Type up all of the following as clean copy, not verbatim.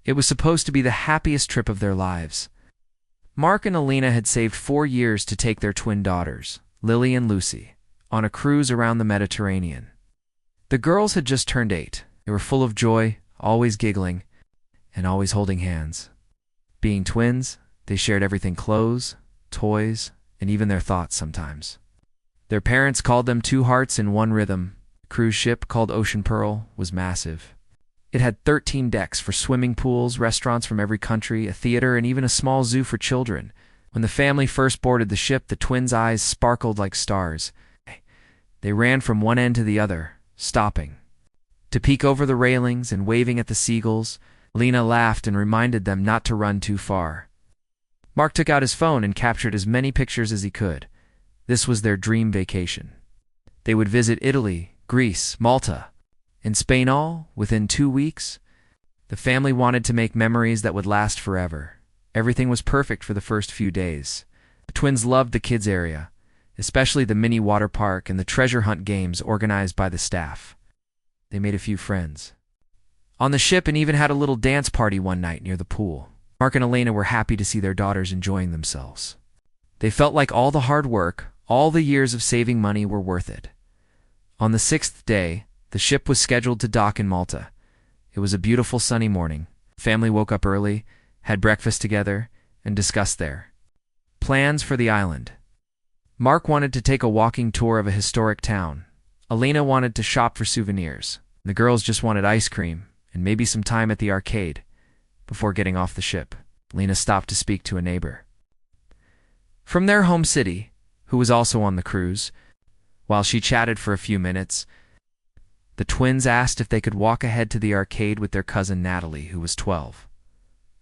It was supposed to be the happiest trip of their lives. Mark and Alina had saved 4 years to take their twin daughters, Lily and Lucy, on a cruise around the Mediterranean. The girls had just turned 8. They were full of joy, always giggling, and always holding hands. Being twins, they shared everything: clothes, toys, and even their thoughts sometimes. Their parents called them two hearts in one rhythm. The cruise ship, called Ocean Pearl, was massive. It had 13 decks for swimming pools, restaurants from every country, a theater, and even a small zoo for children. When the family first boarded the ship, the twins' eyes sparkled like stars. They ran from one end to the other, stopping to peek over the railings and waving at the seagulls. Lena laughed and reminded them not to run too far. Mark took out his phone and captured as many pictures as he could. This was their dream vacation. They would visit Italy, Greece, Malta, and Spain, all within 2 weeks. The family wanted to make memories that would last forever. Everything was perfect for the first few days. The twins loved the kids' area, especially the mini water park and the treasure hunt games organized by the staff. They made a few friends on the ship and even had a little dance party one night near the pool. Mark and Elena were happy to see their daughters enjoying themselves. They felt like all the hard work, all the years of saving money were worth it. On the 6th day, the ship was scheduled to dock in Malta. It was a beautiful sunny morning. The family woke up early, had breakfast together, and discussed their plans for the island. Mark wanted to take a walking tour of a historic town. Elena wanted to shop for souvenirs. The girls just wanted ice cream and maybe some time at the arcade. Before getting off the ship, Lena stopped to speak to a neighbor from their home city, who was also on the cruise. While she chatted for a few minutes, the twins asked if they could walk ahead to the arcade with their cousin Natalie, who was 12.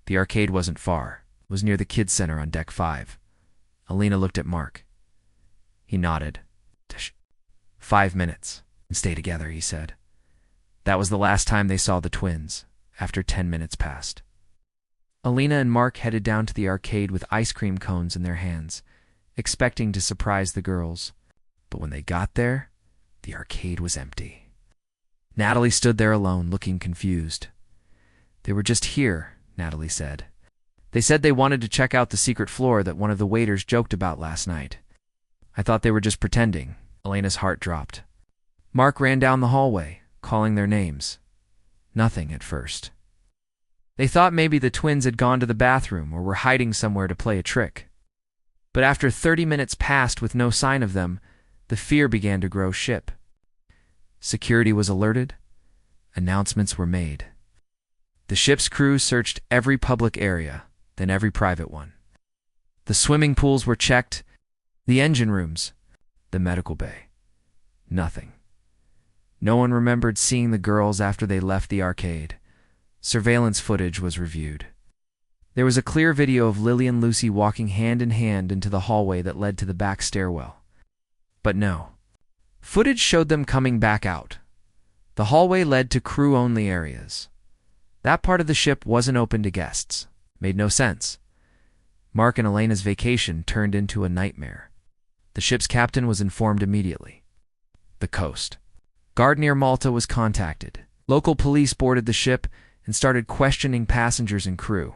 The arcade wasn't far. It was near the kids' center on deck 5. Alina looked at Mark. He nodded. 5 minutes, and stay together, he said. That was the last time they saw the twins, after 10 minutes passed. Alina and Mark headed down to the arcade with ice cream cones in their hands, expecting to surprise the girls. But when they got there, the arcade was empty. Natalie stood there alone, looking confused. They were just here, Natalie said. They said they wanted to check out the secret floor that one of the waiters joked about last night. I thought they were just pretending. Elena's heart dropped. Mark ran down the hallway, calling their names. Nothing at first. They thought maybe the twins had gone to the bathroom or were hiding somewhere to play a trick. But after 30 minutes passed with no sign of them, the fear began to grow ship. Security was alerted. Announcements were made. The ship's crew searched every public area, then every private one. The swimming pools were checked, the engine rooms, the medical bay. Nothing. No one remembered seeing the girls after they left the arcade. Surveillance footage was reviewed. There was a clear video of Lily and Lucy walking hand in hand into the hallway that led to the back stairwell. But no. Footage showed them coming back out. The hallway led to crew-only areas. That part of the ship wasn't open to guests. Made no sense. Mark and Elena's vacation turned into a nightmare. The ship's captain was informed immediately. The coast guard near Malta was contacted. Local police boarded the ship and started questioning passengers and crew.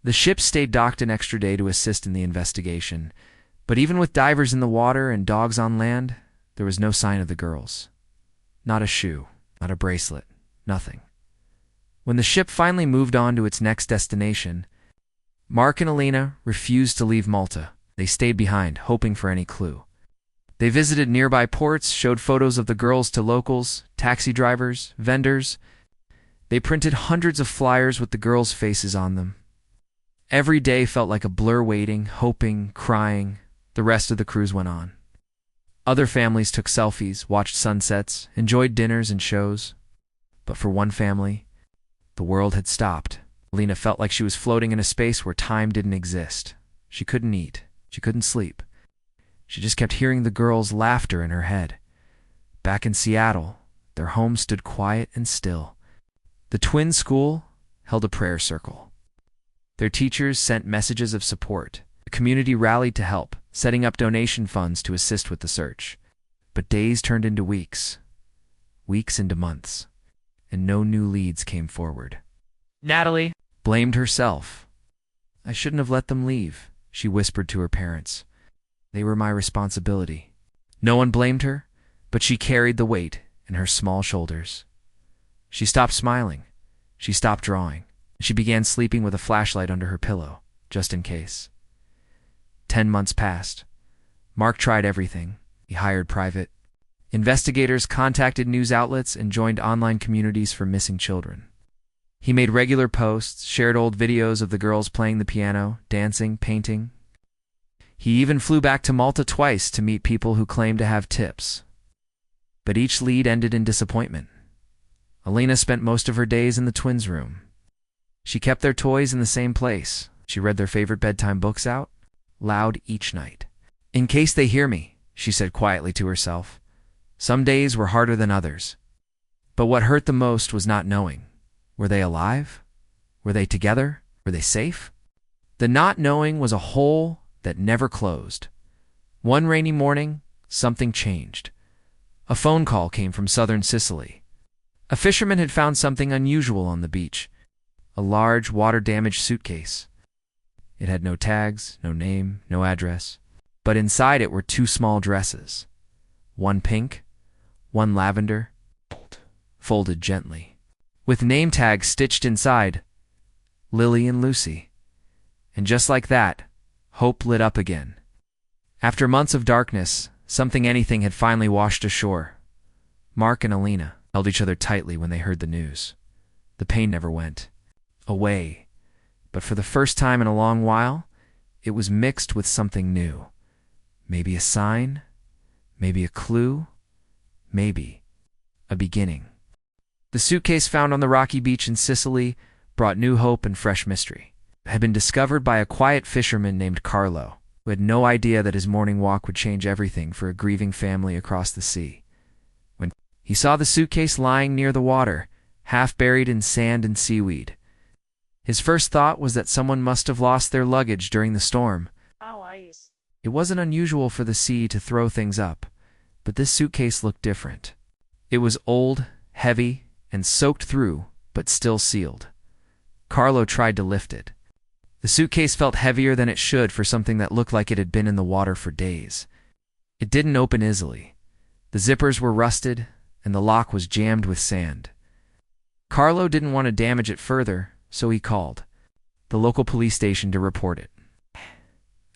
The ship stayed docked an extra day to assist in the investigation, but even with divers in the water and dogs on land, there was no sign of the girls. Not a shoe, not a bracelet, nothing. When the ship finally moved on to its next destination, Mark and Elena refused to leave Malta. They stayed behind, hoping for any clue. They visited nearby ports, showed photos of the girls to locals, taxi drivers, vendors. They printed hundreds of flyers with the girls' faces on them. Every day felt like a blur, waiting, hoping, crying. The rest of the cruise went on. Other families took selfies, watched sunsets, enjoyed dinners and shows. But for one family, the world had stopped. Lena felt like she was floating in a space where time didn't exist. She couldn't eat. She couldn't sleep. She just kept hearing the girls' laughter in her head. Back in Seattle, their home stood quiet and still. The twin school held a prayer circle. Their teachers sent messages of support. The community rallied to help, setting up donation funds to assist with the search. But days turned into weeks, weeks into months, and no new leads came forward. Natalie, blamed herself. "I shouldn't have let them leave," she whispered to her parents. "They were my responsibility." No one blamed her, but she carried the weight in her small shoulders. She stopped smiling. She stopped drawing. She began sleeping with a flashlight under her pillow, just in case. 10 months passed. Mark tried everything. He hired private investigators, contacted news outlets, and joined online communities for missing children. He made regular posts, shared old videos of the girls playing the piano, dancing, painting. He even flew back to Malta twice to meet people who claimed to have tips. But each lead ended in disappointment. Alina spent most of her days in the twins' room. She kept their toys in the same place. She read their favorite bedtime books out loud each night. "In case they hear me," she said quietly to herself. Some days were harder than others. But what hurt the most was not knowing. Were they alive? Were they together? Were they safe? The not knowing was a hole that never closed. One rainy morning, something changed. A phone call came from southern Sicily. A fisherman had found something unusual on the beach. A large, water-damaged suitcase. It had no tags, no name, no address. But inside it were 2 small dresses. One pink, one lavender, folded gently. With name tags stitched inside, Lily and Lucy. And just like that, hope lit up again. After months of darkness, anything had finally washed ashore. Mark and Alina held each other tightly when they heard the news. The pain never went away, but for the first time in a long while, it was mixed with something new. Maybe a sign, maybe a clue, maybe a beginning. The suitcase found on the rocky beach in Sicily brought new hope and fresh mystery. It had been discovered by a quiet fisherman named Carlo, who had no idea that his morning walk would change everything for a grieving family across the sea. When he saw the suitcase lying near the water, half buried in sand and seaweed, his first thought was that someone must have lost their luggage during the storm. It wasn't unusual for the sea to throw things up, but this suitcase looked different. It was old, heavy, and soaked through, but still sealed. Carlo tried to lift it. The suitcase felt heavier than it should for something that looked like it had been in the water for days. It didn't open easily. The zippers were rusted, and the lock was jammed with sand. Carlo didn't want to damage it further, so he called the local police station to report it.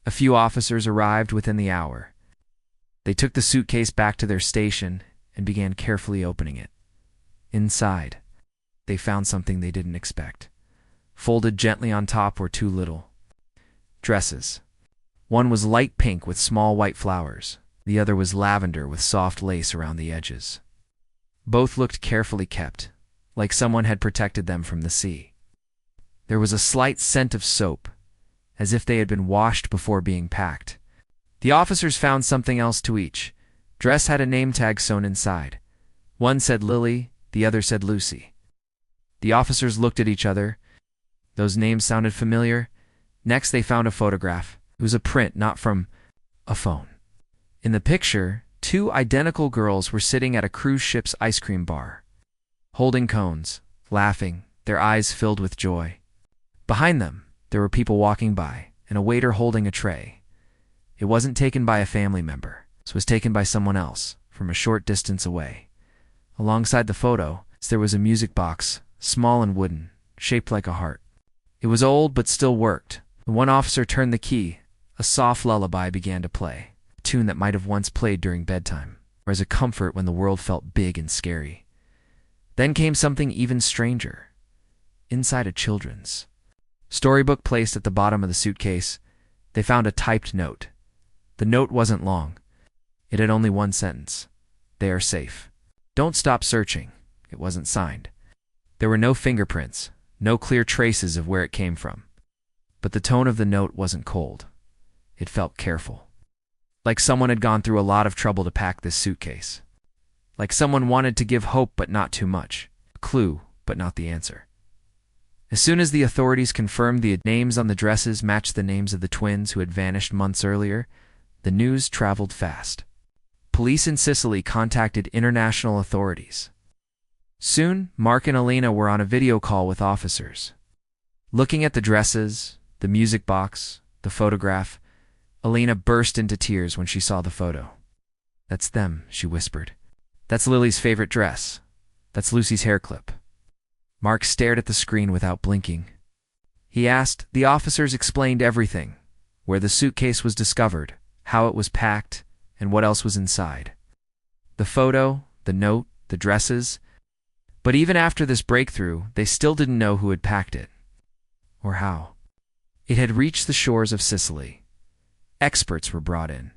A few officers arrived within the hour. They took the suitcase back to their station and began carefully opening it. Inside, they found something they didn't expect. Folded gently on top were 2 little dresses. One was light pink with small white flowers. The other was lavender with soft lace around the edges. Both looked carefully kept, like someone had protected them from the sea. There was a slight scent of soap, as if they had been washed before being packed. The officers found something else to each. Dress had a name tag sewn inside. One said Lily, the other said Lucy. The officers looked at each other. Those names sounded familiar. Next they found a photograph. It was a print, not from a phone. In the picture, 2 identical girls were sitting at a cruise ship's ice cream bar, holding cones, laughing, their eyes filled with joy. Behind them, there were people walking by, and a waiter holding a tray. It wasn't taken by a family member. It was taken by someone else, from a short distance away. Alongside the photo, there was a music box, small and wooden, shaped like a heart. It was old but still worked. When one officer turned the key, a soft lullaby began to play, a tune that might have once played during bedtime, or as a comfort when the world felt big and scary. Then came something even stranger. Inside a children's storybook placed at the bottom of the suitcase, they found a typed note. The note wasn't long. It had only 1 sentence. "They are safe. Don't stop searching." It wasn't signed. There were no fingerprints, no clear traces of where it came from. But the tone of the note wasn't cold. It felt careful. Like someone had gone through a lot of trouble to pack this suitcase. Like someone wanted to give hope but not too much. A clue, but not the answer. As soon as the authorities confirmed the names on the dresses matched the names of the twins who had vanished months earlier, the news traveled fast. Police in Sicily contacted international authorities. Soon, Mark and Alina were on a video call with officers. Looking at the dresses, the music box, the photograph, Alina burst into tears when she saw the photo. "That's them," she whispered. "That's Lily's favorite dress. That's Lucy's hair clip." Mark stared at the screen without blinking. He asked. The officers explained everything: where the suitcase was discovered, how it was packed, and what else was inside. The photo, the note, the dresses. But even after this breakthrough, they still didn't know who had packed it. Or how. It had reached the shores of Sicily. Experts were brought in.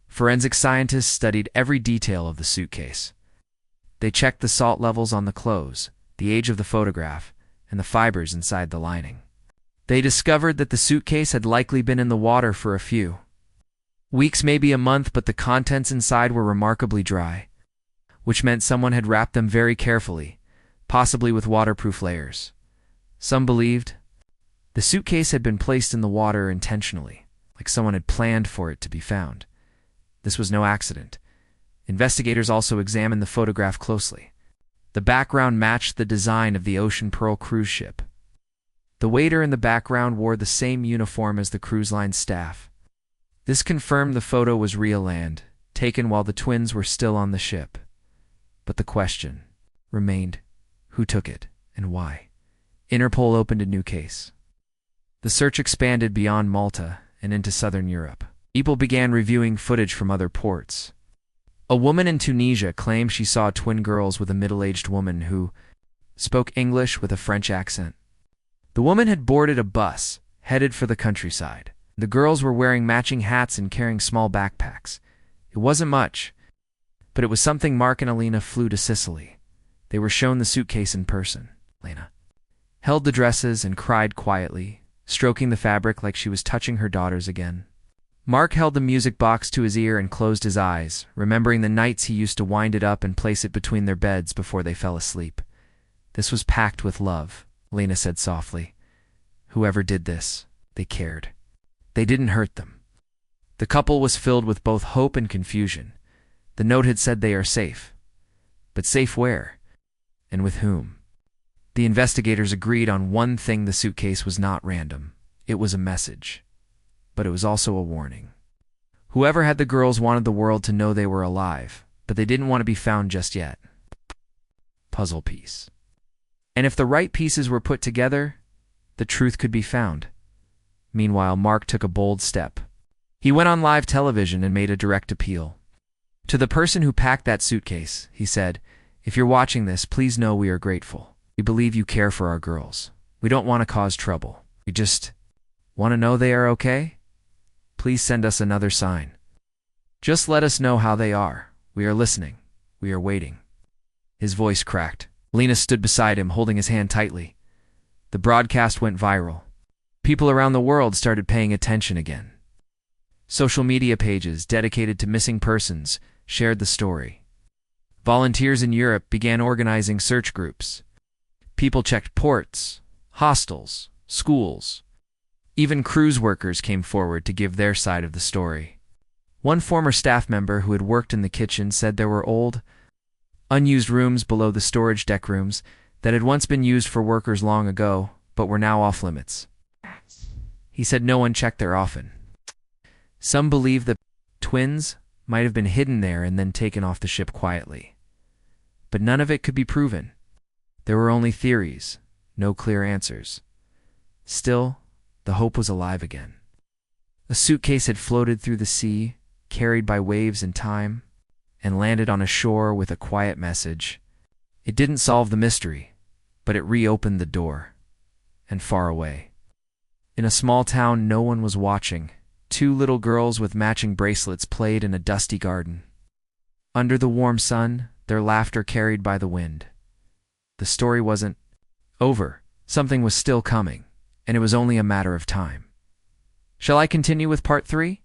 Forensic scientists studied every detail of the suitcase. They checked the salt levels on the clothes, the age of the photograph, and the fibers inside the lining. They discovered that the suitcase had likely been in the water for a few weeks, maybe a month, but the contents inside were remarkably dry, which meant someone had wrapped them very carefully, possibly with waterproof layers. Some believed the suitcase had been placed in the water intentionally, like someone had planned for it to be found. This was no accident. Investigators also examined the photograph closely. The background matched the design of the Ocean Pearl cruise ship. The waiter in the background wore the same uniform as the cruise line's staff. This confirmed the photo was real land, taken while the twins were still on the ship. But the question remained: who took it, and why? Interpol opened a new case. The search expanded beyond Malta and into southern Europe. People began reviewing footage from other ports. A woman in Tunisia claimed she saw twin girls with a middle-aged woman who spoke English with a French accent. The woman had boarded a bus, headed for the countryside. The girls were wearing matching hats and carrying small backpacks. It wasn't much, but it was something. Mark and Alina flew to Sicily. They were shown the suitcase in person. Alina held the dresses and cried quietly, stroking the fabric like she was touching her daughters again. Mark held the music box to his ear and closed his eyes, remembering the nights he used to wind it up and place it between their beds before they fell asleep. "This was packed with love," Alina said softly. "Whoever did this, they cared. They didn't hurt them." The couple was filled with both hope and confusion. The note had said they are safe. But safe where? And with whom? The investigators agreed on one thing: the suitcase was not random. It was a message. But it was also a warning. Whoever had the girls wanted the world to know they were alive, but they didn't want to be found just yet. Puzzle piece. And if the right pieces were put together, the truth could be found. Meanwhile, Mark took a bold step. He went on live television and made a direct appeal. "To the person who packed that suitcase," he said, "if you're watching this, please know we are grateful. We believe you care for our girls. We don't want to cause trouble. We just want to know they are okay. Please send us another sign. Just let us know how they are. We are listening. We are waiting." His voice cracked. Lena stood beside him, holding his hand tightly. The broadcast went viral. People around the world started paying attention again. Social media pages dedicated to missing persons shared the story. Volunteers in Europe began organizing search groups. People checked ports, hostels, schools. Even cruise workers came forward to give their side of the story. One former staff member who had worked in the kitchen said there were old, unused rooms below the storage deck rooms that had once been used for workers long ago, but were now off limits. He said no one checked there often. Some believed that twins might have been hidden there and then taken off the ship quietly. But none of it could be proven. There were only theories, no clear answers. Still, the hope was alive again. A suitcase had floated through the sea, carried by waves and time, and landed on a shore with a quiet message. It didn't solve the mystery, but it reopened the door. And far away, in a small town no one was watching, two little girls with matching bracelets played in a dusty garden. Under the warm sun, their laughter carried by the wind. The story wasn't over. Something was still coming, and it was only a matter of time. Shall I continue with part 3?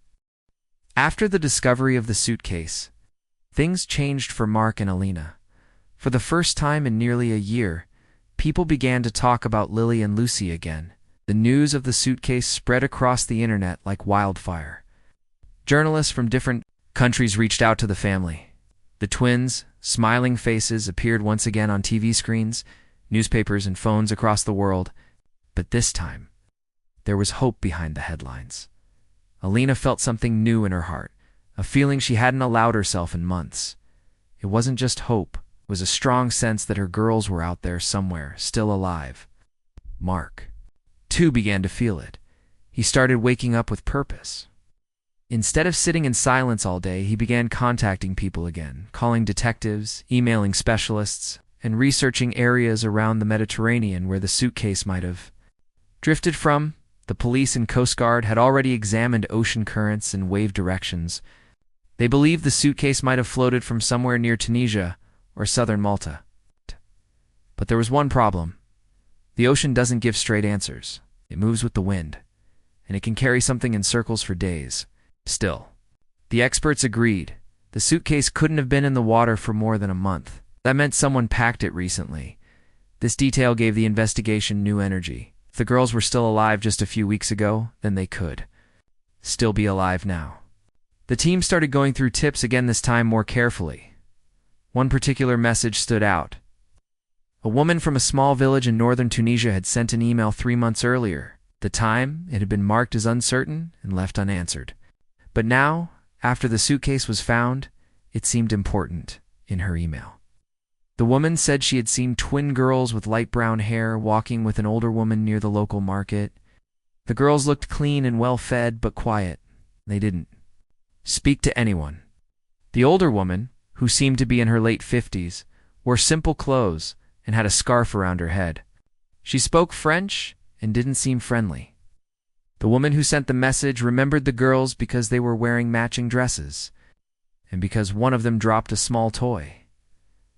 After the discovery of the suitcase, things changed for Mark and Alina. For the first time in nearly a year, people began to talk about Lily and Lucy again. The news of the suitcase spread across the internet like wildfire. Journalists from different countries reached out to the family. The twins' smiling faces appeared once again on TV screens, newspapers, and phones across the world. But this time, there was hope behind the headlines. Alina felt something new in her heart, a feeling she hadn't allowed herself in months. It wasn't just hope, it was a strong sense that her girls were out there somewhere, still alive. Mark, too, began to feel it. He started waking up with purpose. Instead of sitting in silence all day, he began contacting people again, calling detectives, emailing specialists, and researching areas around the Mediterranean where the suitcase might have drifted from. The police and Coast Guard had already examined ocean currents and wave directions. They believed the suitcase might have floated from somewhere near Tunisia or southern Malta. But there was one problem. The ocean doesn't give straight answers. It moves with the wind, and it can carry something in circles for days. Still, the experts agreed. The suitcase couldn't have been in the water for more than a month. That meant someone packed it recently. This detail gave the investigation new energy. If the girls were still alive just a few weeks ago, then they could still be alive now. The team started going through tips again, this time more carefully. One particular message stood out. A woman from a small village in northern Tunisia had sent an email 3 months earlier. At the time, it had been marked as uncertain and left unanswered. But now, after the suitcase was found, it seemed important in her email. The woman said she had seen twin girls with light brown hair walking with an older woman near the local market. The girls looked clean and well-fed, but quiet. They didn't speak to anyone. The older woman, who seemed to be in her late 50s, wore simple clothes and had a scarf around her head. She spoke French and didn't seem friendly. The woman who sent the message remembered the girls because they were wearing matching dresses, and because one of them dropped a small toy.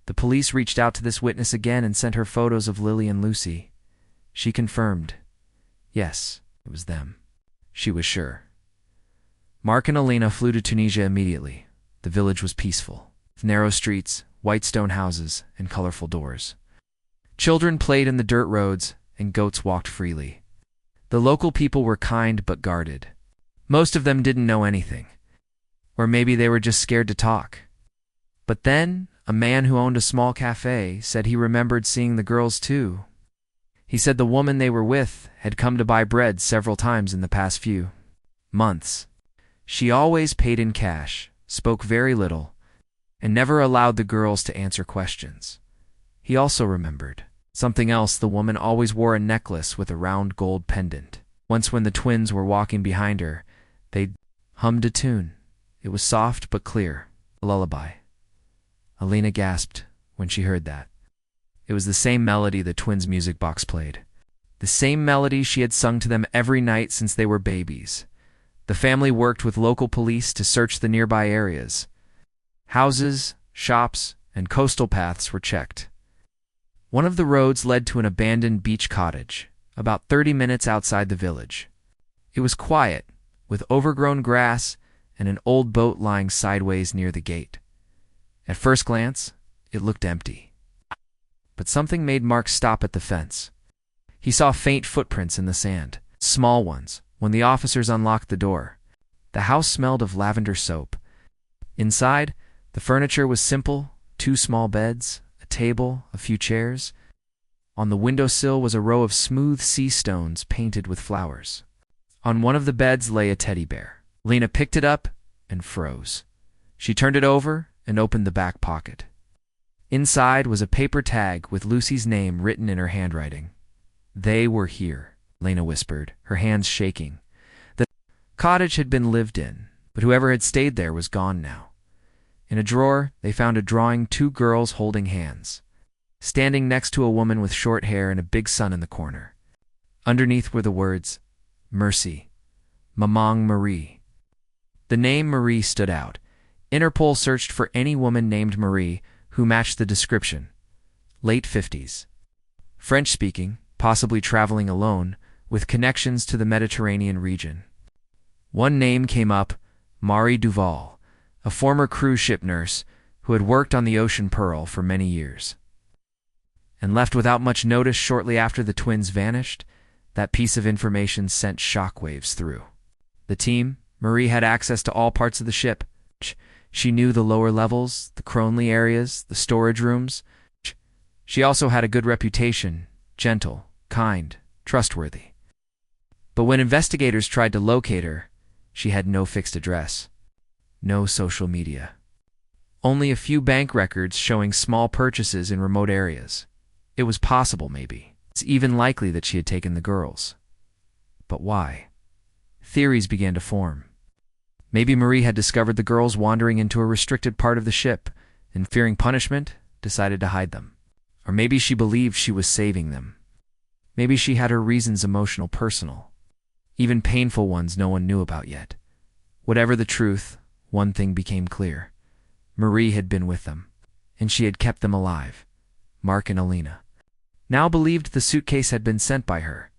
The police reached out to this witness again and sent her photos of Lily and Lucy. She confirmed. Yes, it was them. She was sure. Mark and Alina flew to Tunisia immediately. The village was peaceful, with narrow streets, white stone houses, and colorful doors. Children played in the dirt roads, and goats walked freely. The local people were kind but guarded. Most of them didn't know anything. Or maybe they were just scared to talk. But then, a man who owned a small cafe said he remembered seeing the girls too. He said the woman they were with had come to buy bread several times in the past few months. She always paid in cash, spoke very little, and never allowed the girls to answer questions. He also remembered something else. The woman always wore a necklace with a round gold pendant. Once when the twins were walking behind her, they hummed a tune. It was soft but clear, a lullaby. Alina gasped when she heard that. It was the same melody the twins' music box played. The same melody she had sung to them every night since they were babies. The family worked with local police to search the nearby areas. Houses, shops, and coastal paths were checked. One of the roads led to an abandoned beach cottage, about 30 minutes outside the village. It was quiet, with overgrown grass and an old boat lying sideways near the gate. At first glance, it looked empty. But something made Mark stop at the fence. He saw faint footprints in the sand, small ones, when the officers unlocked the door. The house smelled of lavender soap. Inside, the furniture was simple: 2 small beds, a table, a few chairs. On the windowsill was a row of smooth sea stones painted with flowers. On one of the beds lay a teddy bear. Lena picked it up and froze. She turned it over and opened the back pocket. Inside was a paper tag with Lucy's name written in her handwriting. "They were here," Lena whispered, her hands shaking. The cottage had been lived in, but whoever had stayed there was gone now. In a drawer, they found a drawing: 2 girls holding hands, standing next to a woman with short hair and a big sun in the corner. Underneath were the words, "Mercy, Mamang Marie." The name Marie stood out. Interpol searched for any woman named Marie who matched the description. Late 50s. French-speaking, possibly traveling alone, with connections to the Mediterranean region. One name came up: Marie Duval, a former cruise ship nurse who had worked on the Ocean Pearl for many years. And left without much notice shortly after the twins vanished, that piece of information sent shockwaves through the team. Marie had access to all parts of the ship. She knew the lower levels, the Cronley areas, the storage rooms. She also had a good reputation: gentle, kind, trustworthy. But when investigators tried to locate her, she had no fixed address, no social media. Only a few bank records showing small purchases in remote areas. It was possible, maybe. It's even likely that she had taken the girls. But why? Theories began to form. Maybe Marie had discovered the girls wandering into a restricted part of the ship and, fearing punishment, decided to hide them. Or maybe she believed she was saving them. Maybe she had her reasons, emotional, personal. Even painful ones no one knew about yet. Whatever the truth, one thing became clear. Marie had been with them, and she had kept them alive. Mark and Alina now believed the suitcase had been sent by her.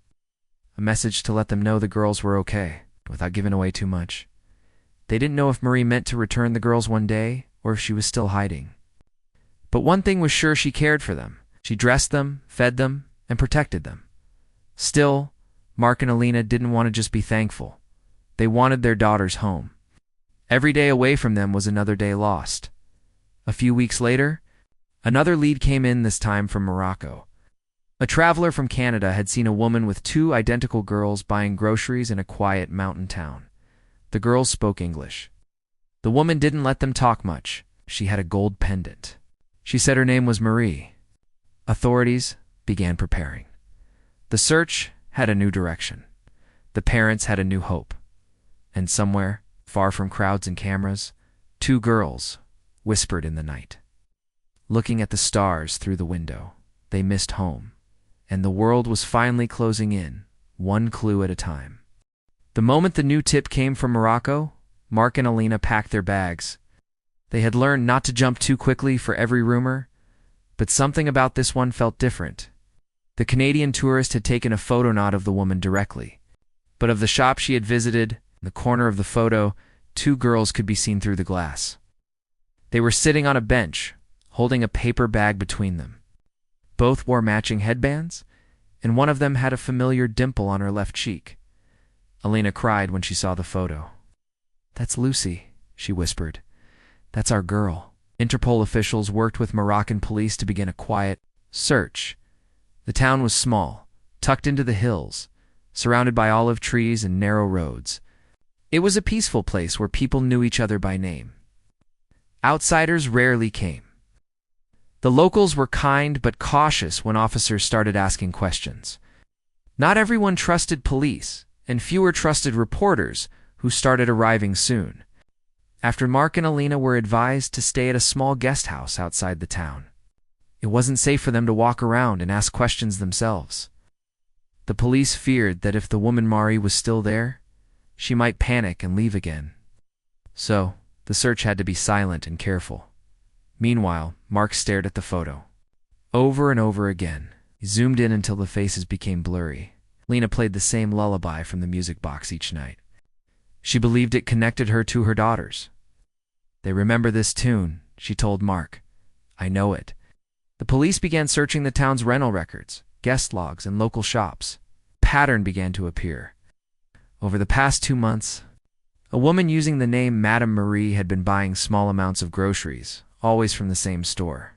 A message to let them know the girls were okay, without giving away too much. They didn't know if Marie meant to return the girls one day, or if she was still hiding. But one thing was sure: she cared for them. She dressed them, fed them, and protected them. Still, Mark and Alina didn't want to just be thankful. They wanted their daughters home. Every day away from them was another day lost. A few weeks later, another lead came in, this time from Morocco. A traveler from Canada had seen a woman with two identical girls buying groceries in a quiet mountain town. The girls spoke English. The woman didn't let them talk much. She had a gold pendant. She said her name was Marie. Authorities began preparing. The search had a new direction. The parents had a new hope. And somewhere, far from crowds and cameras, two girls whispered in the night. Looking at the stars through the window, they missed home. And the world was finally closing in, one clue at a time. The moment the new tip came from Morocco, Mark and Alina packed their bags. They had learned not to jump too quickly for every rumor, but something about this one felt different. The Canadian tourist had taken a photo not of the woman directly, but of the shop she had visited. In the corner of the photo, two girls could be seen through the glass. They were sitting on a bench, holding a paper bag between them. Both wore matching headbands, and one of them had a familiar dimple on her left cheek. Alina cried when she saw the photo. "That's Lucy," she whispered. "That's our girl." Interpol officials worked with Moroccan police to begin a quiet search. The town was small, tucked into the hills, surrounded by olive trees and narrow roads. It was a peaceful place where people knew each other by name. Outsiders rarely came. The locals were kind but cautious when officers started asking questions. Not everyone trusted police, and fewer trusted reporters, who started arriving soon. After Mark and Alina were advised to stay at a small guest house outside the town. It wasn't safe for them to walk around and ask questions themselves. The police feared that if the woman Marie was still there, she might panic and leave again. So, the search had to be silent and careful. Meanwhile, Mark stared at the photo. Over and over again, he zoomed in until the faces became blurry. Lena played the same lullaby from the music box each night. She believed it connected her to her daughters. "They remember this tune," she told Mark. "I know it." The police began searching the town's rental records, guest logs, and local shops. A pattern began to appear. Over the past 2 months, a woman using the name Madame Marie had been buying small amounts of groceries, always from the same store.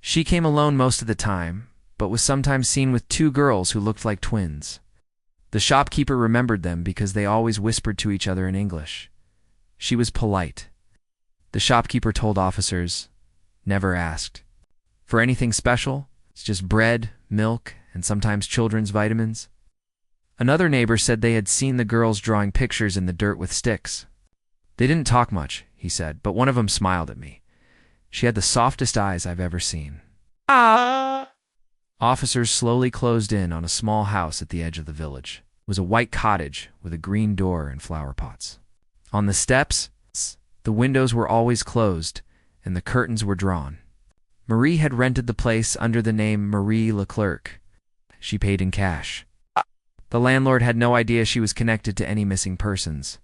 She came alone most of the time, but was sometimes seen with two girls who looked like twins. The shopkeeper remembered them because they always whispered to each other in English. She was polite. The shopkeeper told officers, "Never asked for anything special. It's just bread, milk, and sometimes children's vitamins." Another neighbor said they had seen the girls drawing pictures in the dirt with sticks. "They didn't talk much," he said, "but one of them smiled at me. She had the softest eyes I've ever seen." Officers slowly closed in on a small house at the edge of the village. It was a white cottage with a green door and flower pots. On the steps, the windows were always closed and the curtains were drawn. Marie had rented the place under the name Marie Leclerc. She paid in cash. The landlord had no idea she was connected to any missing persons.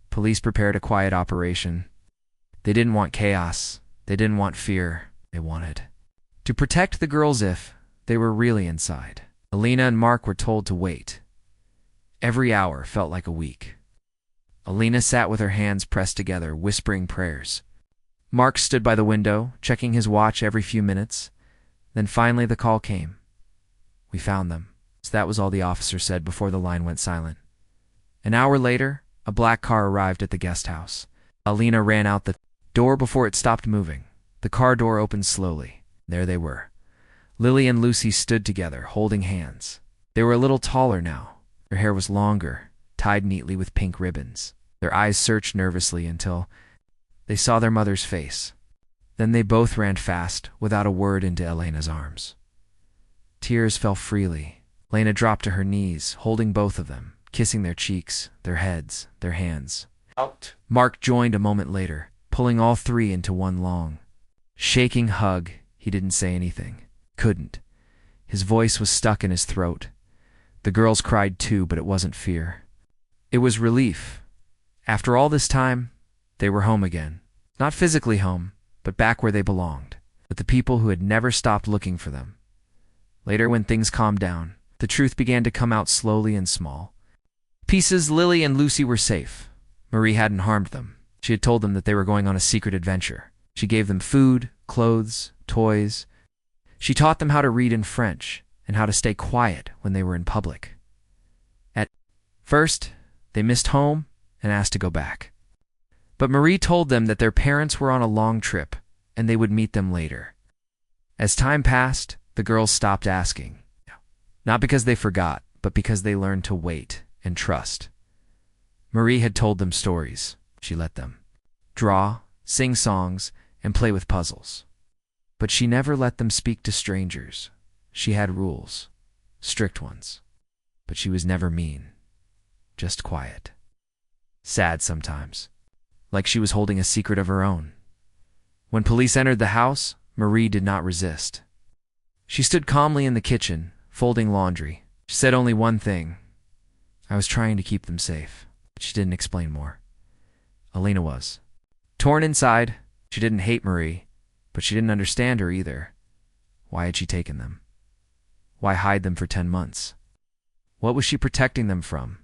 Police prepared a quiet operation. They didn't want chaos. They didn't want fear. They wanted to protect the girls if they were really inside. Alina and Mark were told to wait. Every hour felt like a week. Alina sat with her hands pressed together, whispering prayers. Mark stood by the window, checking his watch every few minutes. Then finally the call came. "We found them," That was all the officer said before the line went silent. An hour later, a black car arrived at the guest house. Alina ran out the door before it stopped moving. The car door opened slowly. There they were. Lily and Lucy stood together, holding hands. They were a little taller now. Their hair was longer, tied neatly with pink ribbons. Their eyes searched nervously until they saw their mother's face. Then they both ran fast, without a word, into Elena's arms. Tears fell freely. Elena dropped to her knees, holding both of them, kissing their cheeks, their heads, their hands. Mark joined a moment later, pulling all three into one long, shaking hug. He didn't say anything. Couldn't. His voice was stuck in his throat. The girls cried too, but it wasn't fear. It was relief. After all this time, they were home again. Not physically home, but back where they belonged, with the people who had never stopped looking for them. Later, when things calmed down, the truth began to come out slowly and small. Pieces. Lily and Lucy were safe. Marie hadn't harmed them. She had told them that they were going on a secret adventure. She gave them food, clothes, toys. She taught them how to read in French and how to stay quiet when they were in public. At first, they missed home and asked to go back. But Marie told them that their parents were on a long trip and they would meet them later. As time passed, the girls stopped asking. Not because they forgot, but because they learned to wait and trust. Marie had told them stories. She let them draw, sing songs, and play with puzzles. But she never let them speak to strangers. She had rules, strict ones. But she was never mean, just quiet. Sad sometimes, like she was holding a secret of her own. When police entered the house, Marie did not resist. She stood calmly in the kitchen, folding laundry. She said only one thing. I was trying to keep them safe. She didn't explain more. Alina was. Torn inside, she didn't hate Marie, but she didn't understand her either. Why had she taken them? Why hide them for 10 months? What was she protecting them from?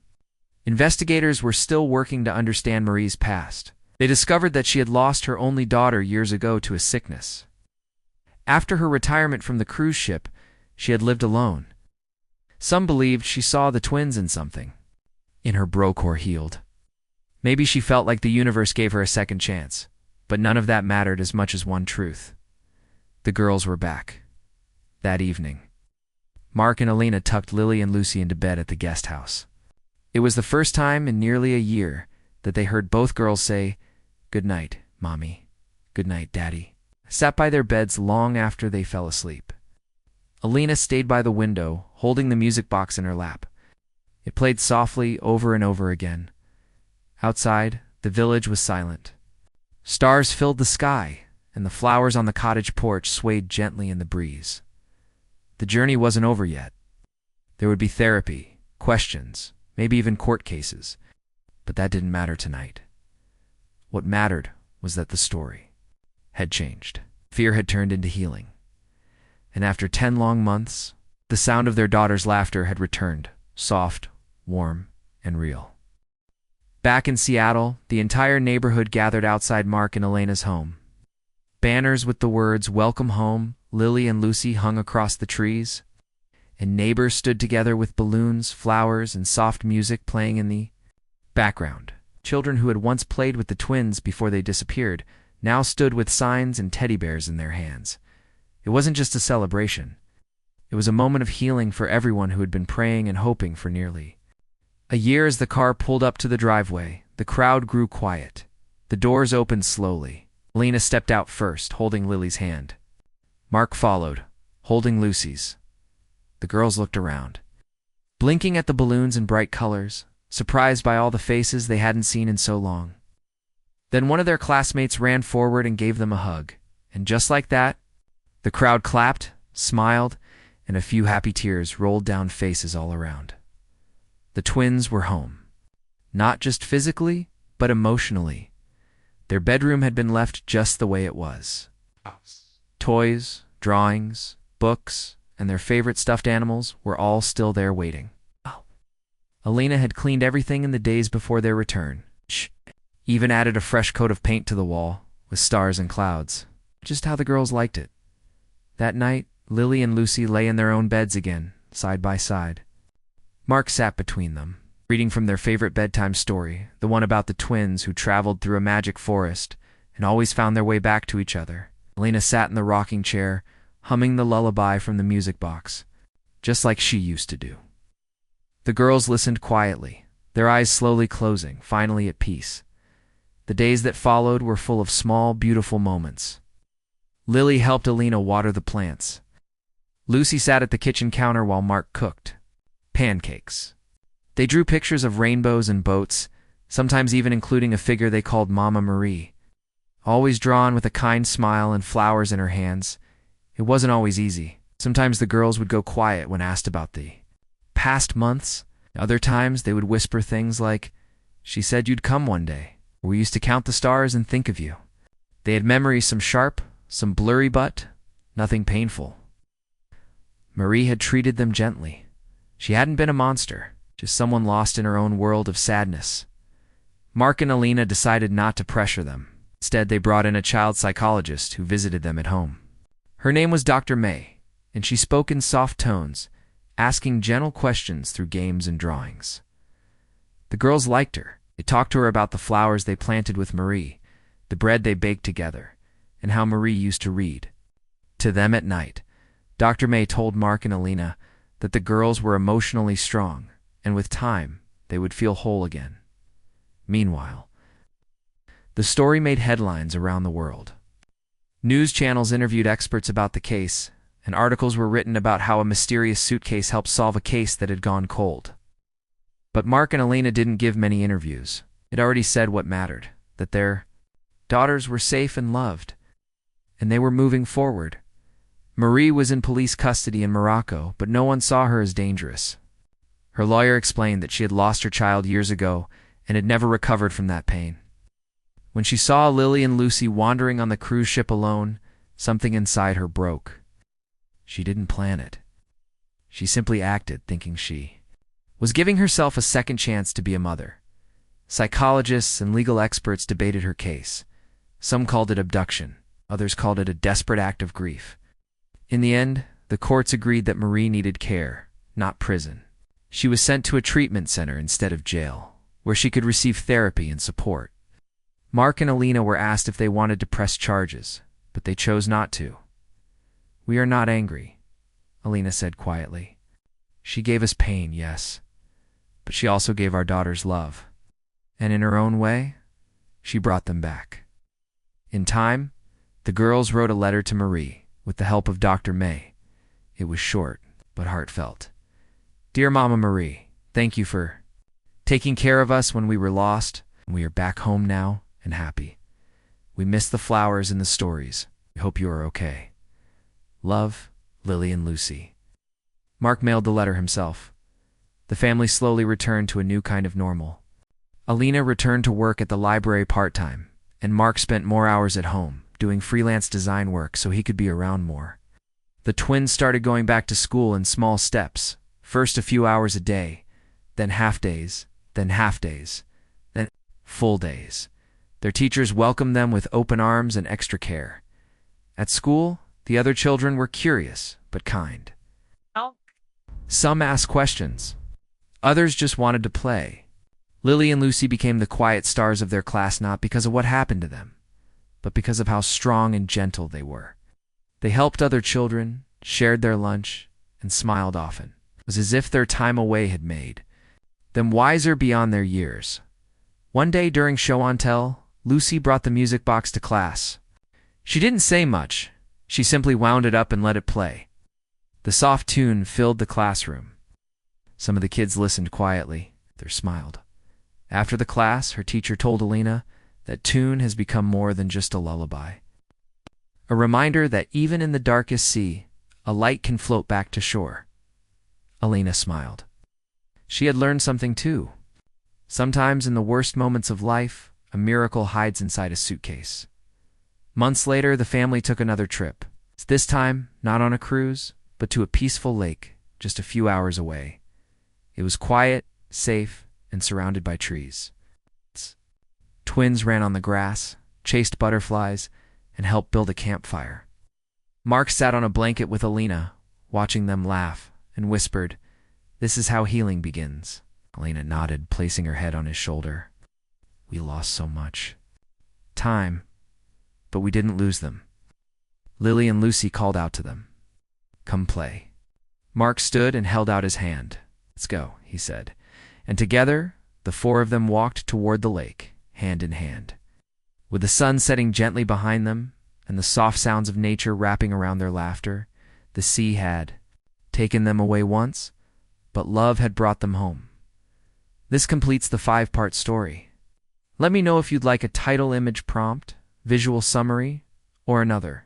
Investigators were still working to understand Marie's past. They discovered that she had lost her only daughter years ago to a sickness. After her retirement from the cruise ship, she had lived alone. Some believed she saw the twins in something. In her brocore healed. Maybe she felt like the universe gave her a second chance, but none of that mattered as much as one truth. The girls were back. That evening, Mark and Alina tucked Lily and Lucy into bed at the guest house. It was the first time in nearly a year that they heard both girls say, "Good night, Mommy. Good night, Daddy." Sat by their beds long after they fell asleep. Alina stayed by the window, holding the music box in her lap. It played softly over and over again. Outside, the village was silent. Stars filled the sky, and the flowers on the cottage porch swayed gently in the breeze. The journey wasn't over yet. There would be therapy, questions, maybe even court cases, but that didn't matter tonight. What mattered was that the story had changed. Fear had turned into healing. And after 10 long months, the sound of their daughter's laughter had returned, soft, warm, and real. Back in Seattle, the entire neighborhood gathered outside Mark and Elena's home. Banners with the words "Welcome Home, Lily and Lucy" hung across the trees, and neighbors stood together with balloons, flowers, and soft music playing in the background. Children who had once played with the twins before they disappeared now stood with signs and teddy bears in their hands. It wasn't just a celebration. It was a moment of healing for everyone who had been praying and hoping for nearly a year. As the car pulled up to the driveway, the crowd grew quiet. The doors opened slowly. Alina stepped out first, holding Lily's hand. Mark followed, holding Lucy's. The girls looked around, blinking at the balloons and bright colors, surprised by all the faces they hadn't seen in so long. Then one of their classmates ran forward and gave them a hug. And just like that, the crowd clapped, smiled, and a few happy tears rolled down faces all around. The twins were home. Not just physically, but emotionally. Their bedroom had been left just the way it was. Toys, drawings, books, and their favorite stuffed animals were all still there waiting. Alina had cleaned everything in the days before their return. Even added a fresh coat of paint to the wall, with stars and clouds. Just how the girls liked it. That night, Lily and Lucy lay in their own beds again, side by side. Mark sat between them, reading from their favorite bedtime story, the one about the twins who traveled through a magic forest and always found their way back to each other. Alina sat in the rocking chair, humming the lullaby from the music box, just like she used to do. The girls listened quietly, their eyes slowly closing, finally at peace. The days that followed were full of small, beautiful moments. Lily helped Alina water the plants. Lucy sat at the kitchen counter while Mark cooked pancakes. They drew pictures of rainbows and boats, sometimes even including a figure they called Mama Marie. Always drawn with a kind smile and flowers in her hands. It wasn't always easy. Sometimes the girls would go quiet when asked about the past months. Other times they would whisper things like, "She said you'd come one day," or "We used to count the stars and think of you." They had memories, some sharp, some blurry, but nothing painful. Marie had treated them gently. She hadn't been a monster, just someone lost in her own world of sadness. Mark and Alina decided not to pressure them. Instead, they brought in a child psychologist who visited them at home. Her name was Dr. May, and she spoke in soft tones, asking gentle questions through games and drawings. The girls liked her. They talked to her about the flowers they planted with Marie, the bread they baked together, and how Marie used to read to them at night. Dr. May told Mark and Alina that the girls were emotionally strong, and with time, they would feel whole again. Meanwhile, the story made headlines around the world. News channels interviewed experts about the case, and articles were written about how a mysterious suitcase helped solve a case that had gone cold. But Mark and Alina didn't give many interviews. It already said what mattered, that their daughters were safe and loved, and they were moving forward. Marie was in police custody in Morocco, but no one saw her as dangerous. Her lawyer explained that she had lost her child years ago and had never recovered from that pain. When she saw Lily and Lucy wandering on the cruise ship alone, something inside her broke. She didn't plan it. She simply acted, thinking she was giving herself a second chance to be a mother. Psychologists and legal experts debated her case. Some called it abduction. Others called it a desperate act of grief. In the end, the courts agreed that Marie needed care, not prison. She was sent to a treatment center instead of jail, where she could receive therapy and support. Mark and Alina were asked if they wanted to press charges, but they chose not to. "We are not angry," Alina said quietly. "She gave us pain, yes, but she also gave our daughters love. And in her own way, she brought them back." In time, the girls wrote a letter to Marie, with the help of Dr. May. It was short, but heartfelt. "Dear Mama Marie, thank you for taking care of us when we were lost. We are back home now and happy. We miss the flowers and the stories. We hope you are okay. Love, Lily and Lucy." Mark mailed the letter himself. The family slowly returned to a new kind of normal. Alina returned to work at the library part-time, and Mark spent more hours at home, doing freelance design work so he could be around more. The twins started going back to school in small steps, first a few hours a day, then half-days, then half-days, then full days. Their teachers welcomed them with open arms and extra care. At school, the other children were curious, but kind. Some asked questions. Others just wanted to play. Lily and Lucy became the quiet stars of their class not because of what happened to them, but because of how strong and gentle they were. They helped other children, shared their lunch, and smiled often. It was as if their time away had made them wiser beyond their years. One day during show and tell, Lucy brought the music box to class. She didn't say much. She simply wound it up and let it play. The soft tune filled the classroom. Some of the kids listened quietly. They smiled. After the class, her teacher told Alina that tune has become more than just a lullaby. A reminder that even in the darkest sea, a light can float back to shore. Alina smiled. She had learned something too. Sometimes in the worst moments of life, a miracle hides inside a suitcase. Months later, the family took another trip. This time, not on a cruise, but to a peaceful lake just a few hours away. It was quiet, safe, and surrounded by trees. Twins ran on the grass, chased butterflies, and helped build a campfire. Mark sat on a blanket with Alina, watching them laugh, and whispered, This is how healing begins. Elena nodded, placing her head on his shoulder. We lost so much time, but we didn't lose them. Lily and Lucy called out to them. Come play. Mark stood and held out his hand. Let's go, he said. And together, the four of them walked toward the lake, hand in hand. With the sun setting gently behind them, and the soft sounds of nature wrapping around their laughter, the sea had taken them away once, but love had brought them home. This completes the 5-part story. Let me know if you'd like a title image prompt, visual summary, or another.